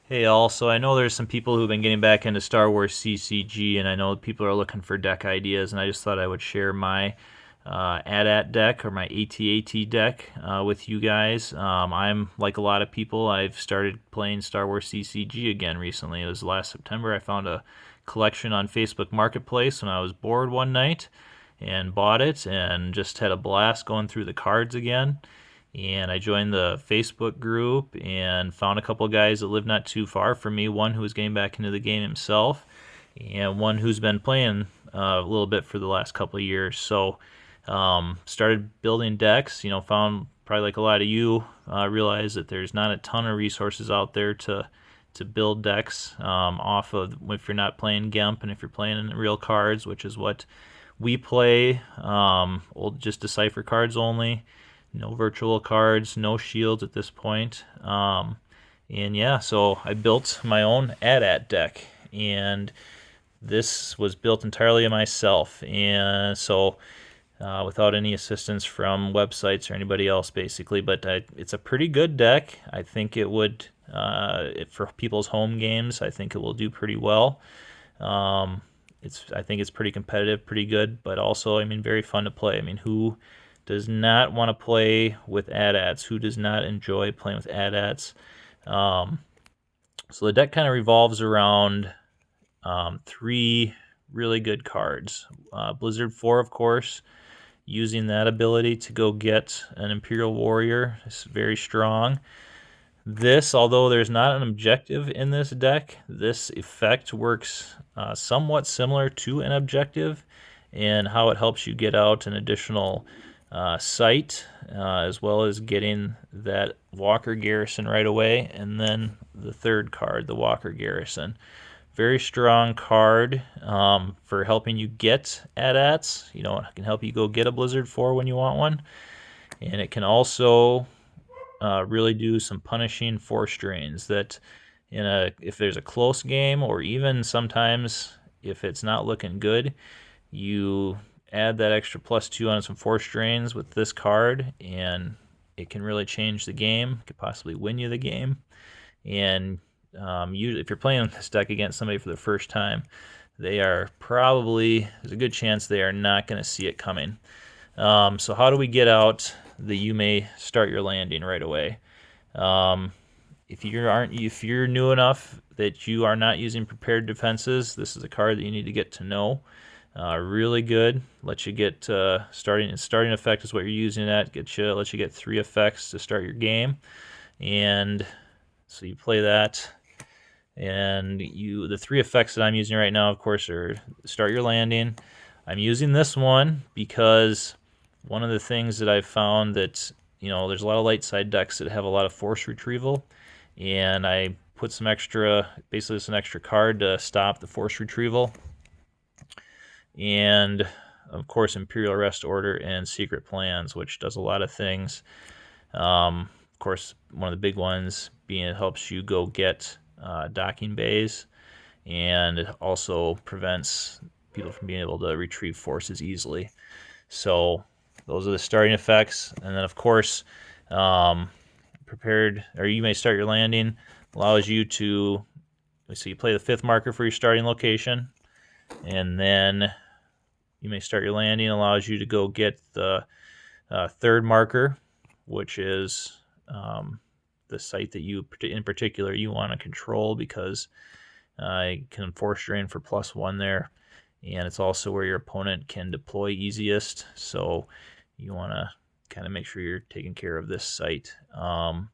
Hey, also, I know there's some people who've been getting back into Star Wars CCG, and I know people are looking for deck ideas, and I just thought I would share my AT-AT deck or my AT-AT deck with you guys. I'm like a lot of people. I've started playing Star Wars CCG again recently. It was last September. I found a collection on Facebook Marketplace when I was bored one night and bought it and just had a blast going through the cards again. And I joined the Facebook group and found a couple guys that live not too far from me. One who was getting back into the game himself, and one who's been playing a little bit for the last couple of years. So started building decks. Found probably like a lot of you realized that there's not a ton of resources out there to build decks off of if you're not playing GEMP and if you're playing in real cards, which is what we play. Old just Decipher cards only. No virtual cards, no shields at this point. And yeah, so I built my own AT-AT deck, and this was built entirely myself. And so without any assistance from websites or anybody else, basically. But it's a pretty good deck. I think it would, for people's home games, I think it will do pretty well. I think it's pretty competitive, pretty good, but also, very fun to play. Who does not want to play with AT-ATs? Who does not enjoy playing with AT-ATs? So the deck kind of revolves around three really good cards. Blizzard 4, of course, using that ability to go get an Imperial Warrior is very strong. This, although there's not an objective in this deck, this effect works somewhat similar to an objective in how it helps you get out an additional site, as well as getting that Walker Garrison right away, and then the third card, the Walker Garrison. Very strong card for helping you get AT-ATs. It can help you go get a Blizzard 4 when you want one. And it can also really do some punishing force drains that if there's a close game, or even sometimes if it's not looking good, you add that extra +2 on some force drains with this card, and it can really change the game. It could possibly win you the game. And usually, if you're playing this deck against somebody for the first time, there's a good chance they are not going to see it coming. So how do we get out the you may start your landing right away? If you're new enough that you are not using prepared defenses, this is a card that you need to get to know. Really good. Let you get starting effect is what you're using at. Let you get 3 effects to start your game, and so you play that. And the 3 effects that I'm using right now, of course, are start your landing. I'm using this one because one of the things that I've found that there's a lot of light side decks that have a lot of force retrieval, and I put some extra card to stop the force retrieval. And of course, Imperial Arrest Order and Secret Plans, which does a lot of things. Of course, one of the big ones being it helps you go get docking bays, and it also prevents people from being able to retrieve forces easily. So those are the starting effects. And then, of course, prepared, or you may start your landing, allows you to, so you play the 5th marker for your starting location, and then you may start your landing, allows you to go get the 3rd marker, which is the site that you want to control, because you can force drain for +1 there, and it's also where your opponent can deploy easiest. So you want to kind of make sure you're taking care of this site. So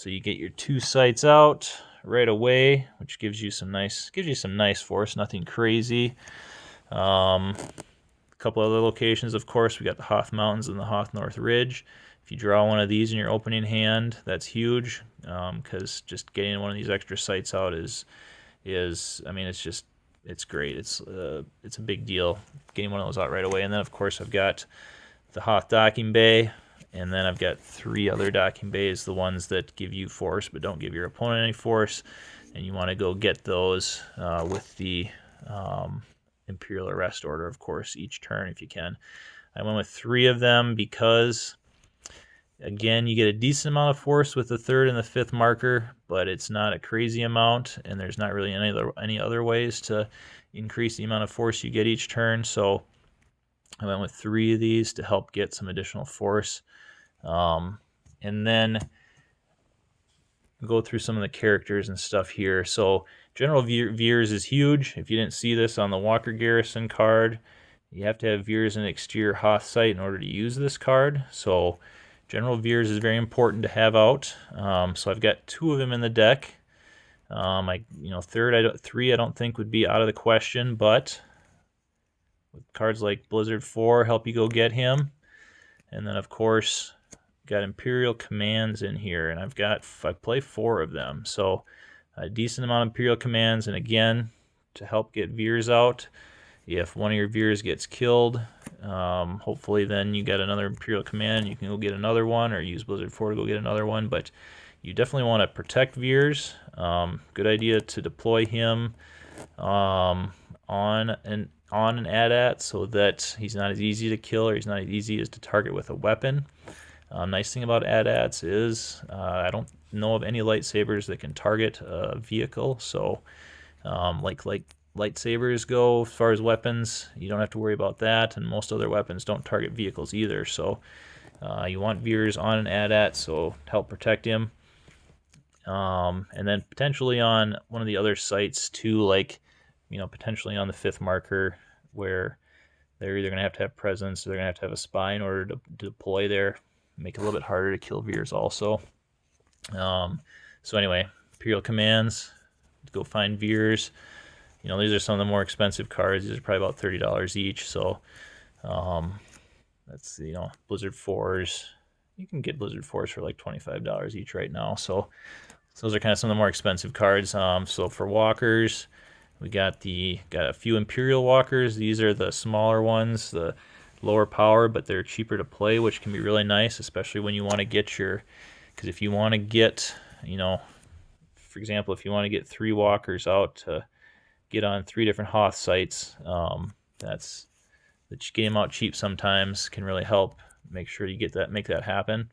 you get your 2 sites out right away, which gives you some nice force, nothing crazy. A couple other locations, of course, we got the Hoth Mountains and the Hoth North Ridge. If you draw one of these in your opening hand, that's huge, because just getting one of these extra sites out is it's great. It's a big deal getting one of those out right away. And then, of course, I've got the Hoth Docking Bay, and then I've got 3 other docking bays, the ones that give you force but don't give your opponent any force, and you want to go get those with the Imperial Arrest Order, of course, each turn if you can. I went with 3 of them because Again, you get a decent amount of force with the 3rd and the 5th marker, but it's not a crazy amount, and there's not really any other ways to increase the amount of force you get each turn. So I went with 3 of these to help get some additional force. And then go through some of the characters and stuff here. So General Veers is huge. If you didn't see this on the Walker Garrison card, you have to have Veers in exterior Hoth sight in order to use this card. So General Veers is very important to have out. So I've got 2 of him in the deck. Three I don't think would be out of the question, but with cards like Blizzard 4 help you go get him. And then of course got Imperial Commands in here, and I play 4 of them, so a decent amount of Imperial Commands. And again, to help get Veers out, if one of your Veers gets killed, hopefully then you got another Imperial Command, you can go get another one, or use Blizzard 4 to go get another one. But you definitely want to protect Veers. Good idea to deploy him on an AT-AT so that he's not as easy to kill, or he's not as easy as to target with a weapon. Nice thing about AT-ATs is I don't know of any lightsabers that can target a vehicle. So like lightsabers go, as far as weapons, you don't have to worry about that, and most other weapons don't target vehicles either. So you want Veers on an AT-AT, so to help protect him. And then potentially on one of the other sites too, like potentially on the 5th marker, where they're either going to have presence, or they're going to have a spy in order to deploy there. Make it a little bit harder to kill Veers also. So anyway, Imperial Commands, go find Veers. These are some of the more expensive cards. These are probably about $30 each. So that's Blizzard 4s. You can get Blizzard 4s for like $25 each right now. So those are kind of some of the more expensive cards. So for walkers, we got a few Imperial walkers. These are the smaller ones, the lower power, but they're cheaper to play, which can be really nice, especially when you want to get because if you want to get, for example, if you want to get 3 walkers out to get on 3 different Hoth sites, that getting them out cheap sometimes can really help make sure you make that happen.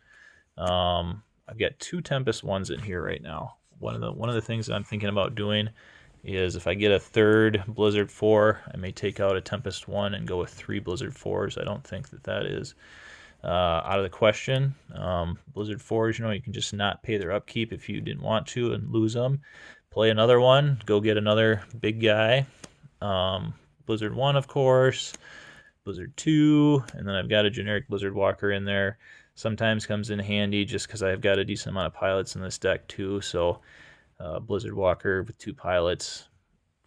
I've got 2 Tempest ones in here right now. One of the things that I'm thinking about doing is if I get a 3rd Blizzard 4, I may take out a Tempest 1 and go with 3 Blizzard 4s. I don't think that is out of the question. Blizzard 4s, you can just not pay their upkeep if you didn't want to and lose them. Play another one, go get another big guy. Blizzard 1, of course, Blizzard 2, and then I've got a generic Blizzard Walker in there. Sometimes comes in handy just because I've got a decent amount of pilots in this deck too, so Blizzard Walker with 2 pilots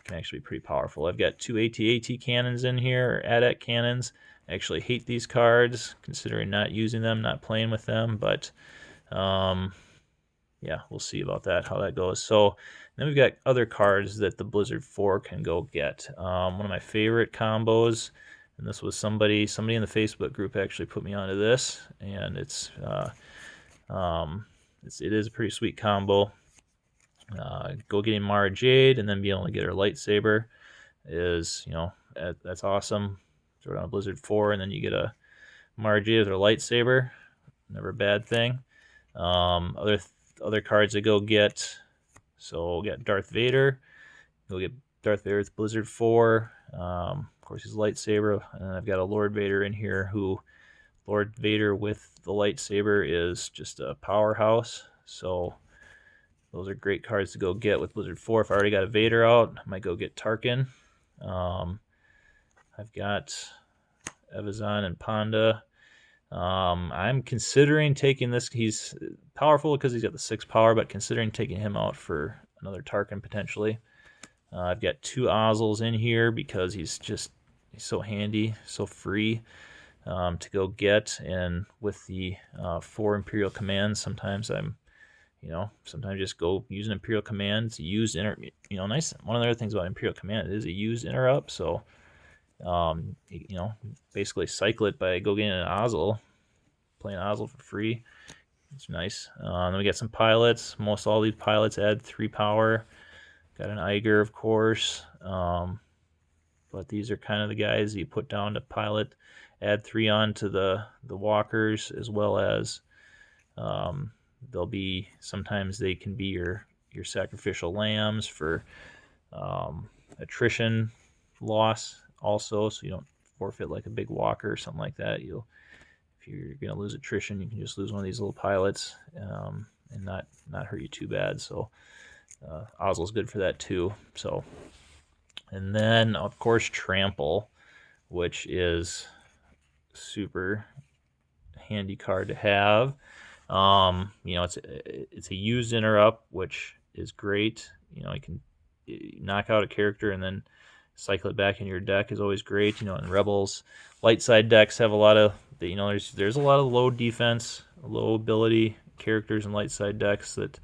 can actually be pretty powerful. I've got 2 AT-AT cannons in here, or AT-AT cannons. I actually hate these cards, considering not using them, not playing with them, but yeah, we'll see about that, how that goes. So then we've got other cards that the Blizzard 4 can go get. One of my favorite combos, and this was somebody in the Facebook group actually put me onto this, and it is a pretty sweet combo. Go getting Mara Jade and then be able to get her lightsaber is, that's awesome. Throw it on a Blizzard 4 and then you get a Mara Jade with her lightsaber. Never a bad thing. Other cards to go get. So we'll get Darth Vader. Go get Darth Vader with Blizzard 4. Of course, his lightsaber. And then I've got a Lord Vader in here who, Lord Vader with the lightsaber is just a powerhouse. So those are great cards to go get with Blizzard 4. If I already got a Vader out, I might go get Tarkin. I've got Evazan and Panda. I'm considering taking this. He's powerful because he's got the 6 power, but considering taking him out for another Tarkin potentially. I've got 2 Ozls in here because he's so handy, so free to go get. And with the 4 Imperial commands, sometimes sometimes just go use an Imperial command to use nice. One of the other things about Imperial command is a use interrupt. So, basically cycle it by go getting an Ozzel, playing Ozzel for free. It's nice. Then we got some pilots. Most all these pilots add 3 power. Got an Iger, of course. But these are kind of the guys you put down to pilot. Add 3 on to the walkers, as well as They'll be, sometimes they can be your sacrificial lambs for attrition loss also, so you don't forfeit like a big walker or something like that. If you're going to lose attrition, you can just lose one of these little pilots and not hurt you too bad. So Ozzel's good for that too. So, and then of course Trample, which is super handy card to have. It's a used interrupt, which is great. You can knock out a character and then cycle it back in your deck is always great. And Rebels light side decks have a lot of there's a lot of low defense, low ability characters in light side decks that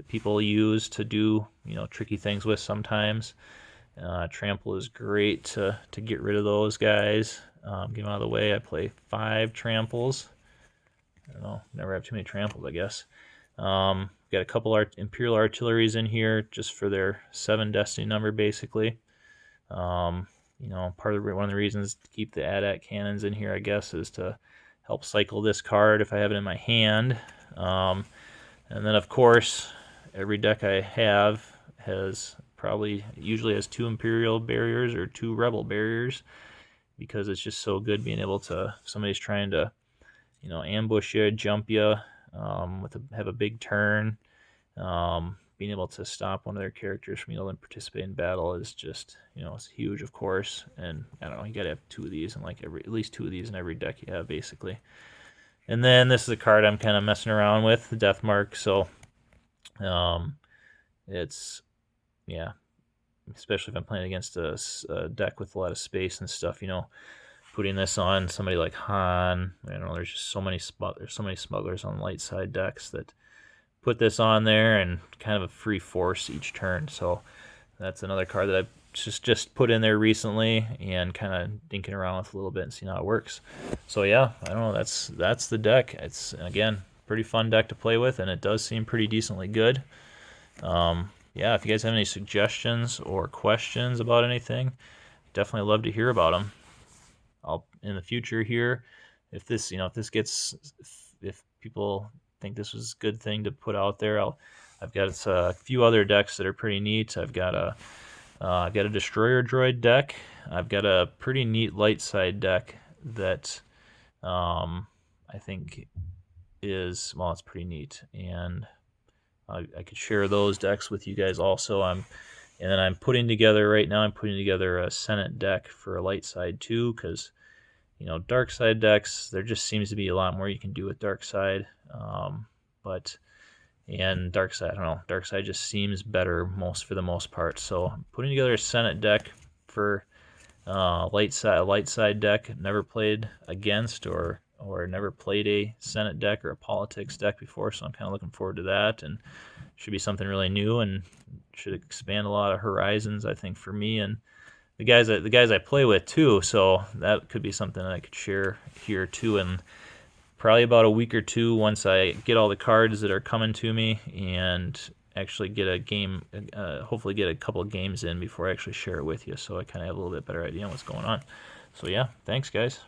people use to do tricky things with sometimes. Trample is great to get rid of those guys. Get them out of the way. I play 5 tramples. I don't know, never have too many tramples, I guess. Got a couple Imperial Artilleries in here just for their 7 Destiny number, basically. One of the reasons to keep the AT-AT cannons in here, I guess, is to help cycle this card if I have it in my hand. And then, of course, every deck I have usually has 2 Imperial barriers or 2 Rebel barriers, because it's just so good being able to, if somebody's trying to ambush you, jump you, have a big turn, being able to stop one of their characters from able to participate in battle is just, it's huge, of course. And I don't know, you got to have 2 of these in at least 2 of these in every deck you have, basically. And then this is a card I'm kind of messing around with, the Death Mark. So, it's, yeah, especially if I'm playing against a deck with a lot of space and stuff, putting this on somebody like Han. I don't know, there's just so many smugglers on light side decks that put this on there and kind of a free force each turn. So that's another card that I've just put in there recently and kind of dinking around with a little bit and seeing how it works. So yeah, I don't know, that's the deck. It's, again, pretty fun deck to play with, and it does seem pretty decently good. Yeah, if you guys have any suggestions or questions about anything, definitely love to hear about them. I'll, in the future here, if people think this was a good thing to put out there, I've got a few other decks that are pretty neat. I've got a Destroyer Droid deck. I've got a pretty neat light side deck that I think is, well, it's pretty neat, and I could share those decks with you guys also. And then I'm putting together a Senate deck for a light side too, because dark side decks, there just seems to be a lot more you can do with dark side. And dark side, I don't know, dark side just seems better for the most part. So I'm putting together a Senate deck for light side deck. Never played against or never played a Senate deck or a politics deck before, so I'm kind of looking forward to that, and should be something really new and should expand a lot of horizons, I think, for me and the guys I play with too. So that could be something that I could share here too, and probably about a week or two once I get all the cards that are coming to me and actually get a game, hopefully get a couple of games in before I actually share it with you, so I kind of have a little bit better idea on what's going on. So yeah, thanks guys.